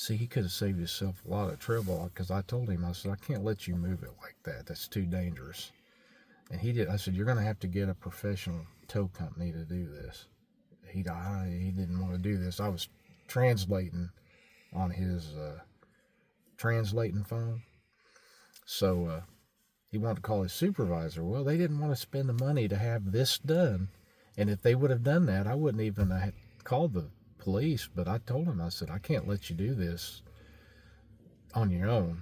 See, he could have saved himself a lot of trouble because I told him, I said, I can't let you move it like that. That's too dangerous. And he did. I said, you're going to have to get a professional tow company to do this. He didn't want to do this. I was translating on his translating phone. So he wanted to call his supervisor. Well, they didn't want to spend the money to have this done. And if they would have done that, I wouldn't even have called the police. But I told him, I said, I can't let you do this on your own.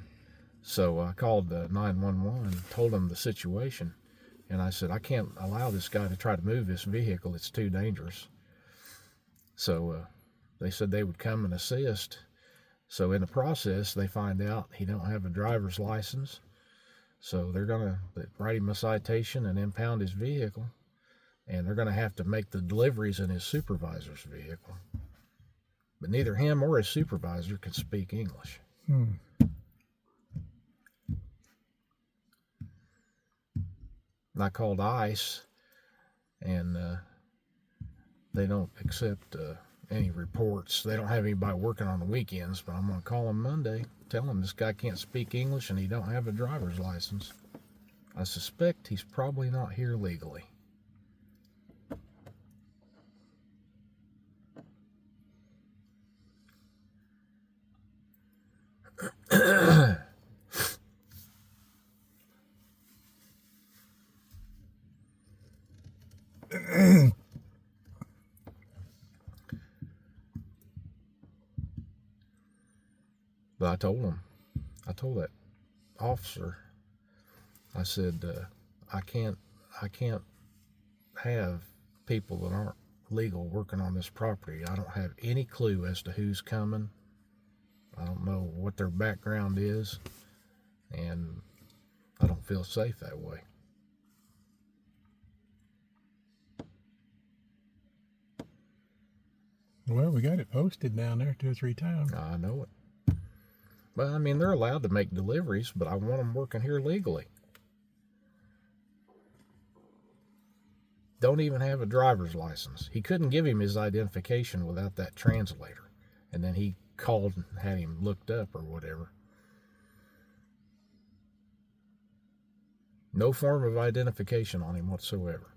So I called 911, told them the situation. And I said, I can't allow this guy to try to move this vehicle. It's too dangerous. So they said they would come and assist. So in the process, they find out he don't have a driver's license. So they're going to write him a citation and impound his vehicle. And they're going to have to make the deliveries in his supervisor's vehicle. But neither him or his supervisor can speak English. And I called ICE, and they don't accept any reports. They don't have anybody working on the weekends, but I'm going to call them Monday, tell them this guy can't speak English and he don't have a driver's license. I suspect he's probably not here legally. But I told that officer, I said, I can't have people that aren't legal working on this property. I don't have any clue as to who's coming. I don't know what their background is, and I don't feel safe that way. Well, we got it posted down there 2 or 3 times. I know it. But I mean, they're allowed to make deliveries, but I want them working here legally. Don't even have a driver's license. He couldn't give him his identification without that translator. And then he called and had him looked up or whatever. No form of identification on him whatsoever.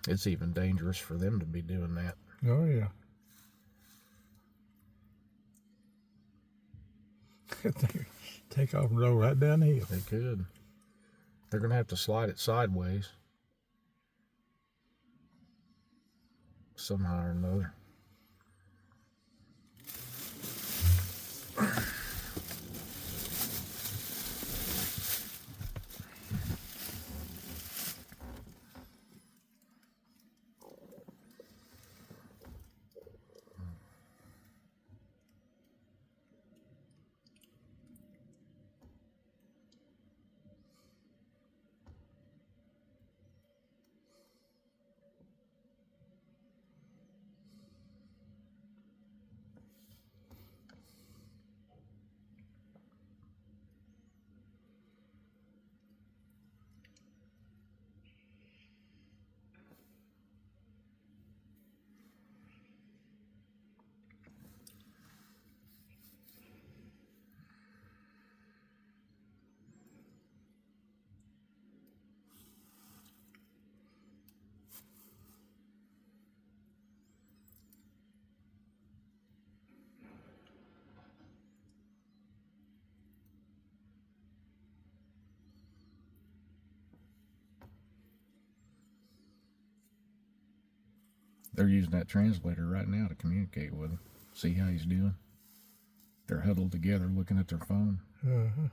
It's even dangerous for them to be doing that. Oh, yeah. Take off and roll right down the hill. They could. They're going to have to slide it sideways somehow or another. They're using that translator right now to communicate with him. See how he's doing? They're huddled together looking at their phone. Uh-huh.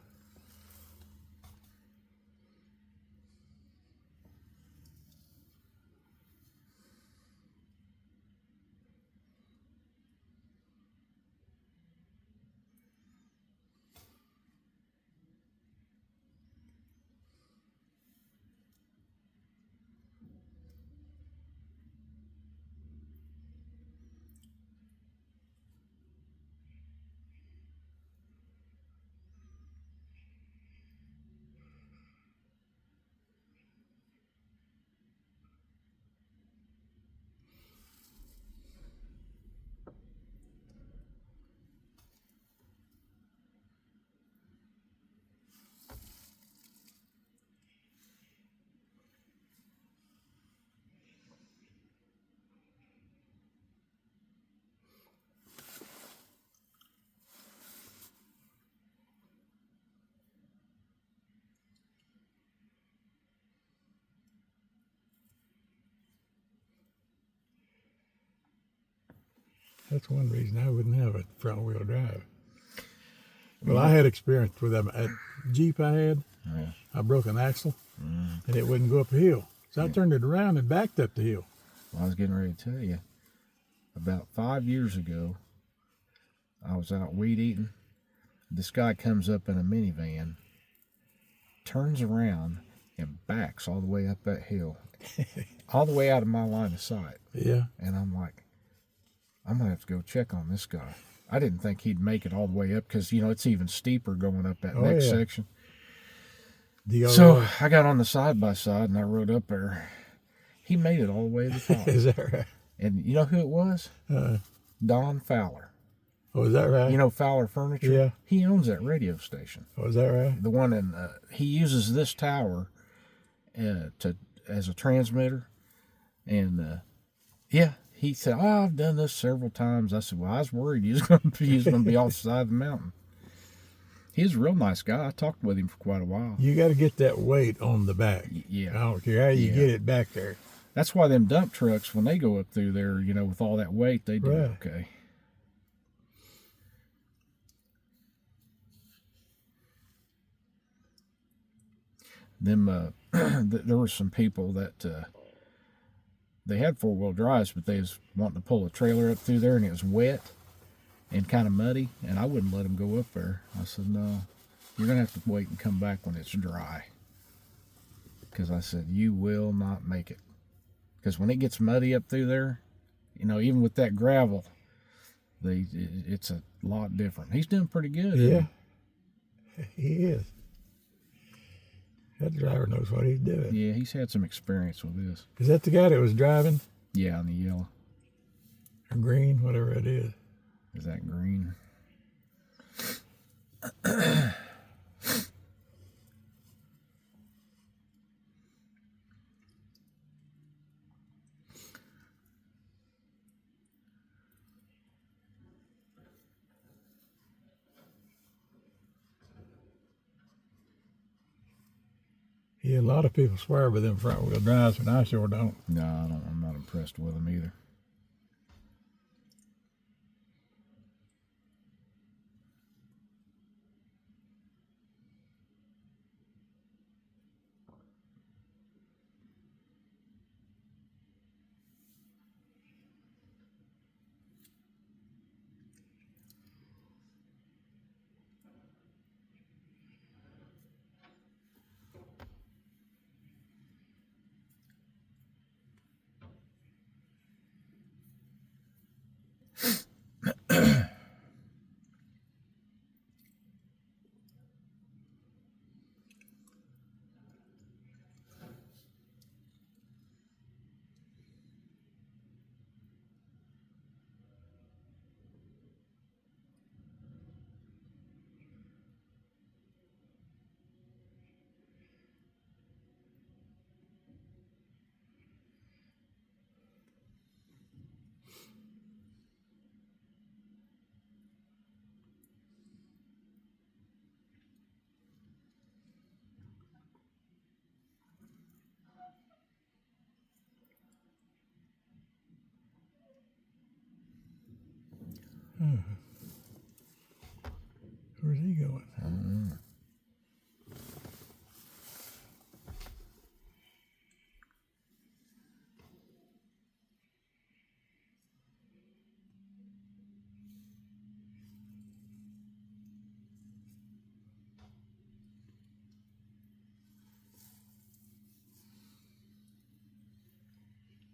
That's one reason I wouldn't have a front wheel drive. Well, I had experience with that Jeep I had. Yeah. I broke an axle and it wouldn't go up the hill. So I turned it around and backed up the hill. Well, I was getting ready to tell you, about 5 years ago, I was out weed eating. This guy comes up in a minivan, turns around, and backs all the way up that hill, all the way out of my line of sight. Yeah. And I'm like, I'm going to have to go check on this guy. I didn't think he'd make it all the way up because, it's even steeper going up that next section. So I got on the side-by-side and I rode up there. He made it all the way to the top. Is that right? And you know who it was? Don Fowler. Oh, is that right? You know Fowler Furniture? Yeah. He owns that radio station. Oh, is that right? The one in, he uses this tower as a transmitter. And, he said, I've done this several times. I said, well, I was worried he was going to be off the side of the mountain. He's a real nice guy. I talked with him for quite a while. You got to get that weight on the back. Yeah. I don't care how you get it back there. That's why them dump trucks, when they go up through there, with all that weight, they do okay. There were some people that they had 4-wheel drives, but they was wanting to pull a trailer up through there, and it was wet and kind of muddy, and I wouldn't let them go up there. I said, no, you're going to have to wait and come back when it's dry. Because I said, you will not make it. Because when it gets muddy up through there, even with that gravel, it's a lot different. He's doing pretty good. Yeah, he is. That driver knows what he's doing. Yeah, he's had some experience with this. Is that the guy that was driving? Yeah, on the yellow. Or green, whatever it is. Is that green? Yeah, a lot of people swear by them front wheel drives, but I sure don't. No, I don't. I'm not impressed with them either. Where's he going? I don't know.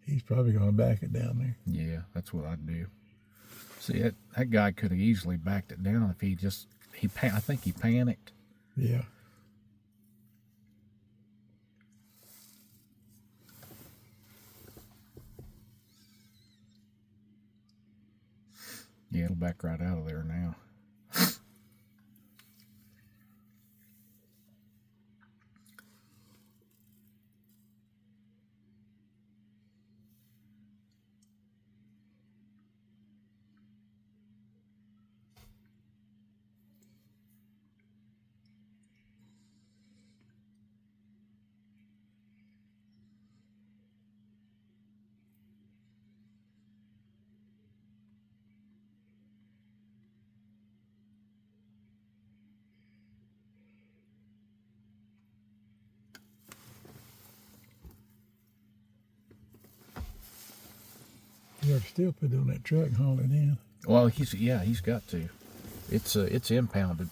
He's probably going to back it down there. Yeah, that's what I'd do. See, that guy could have easily backed it down if I think he panicked. Yeah. Yeah, it'll back right out of there now. You have to still put it on that truck and haul it in. Well, he's got to. It's impounded.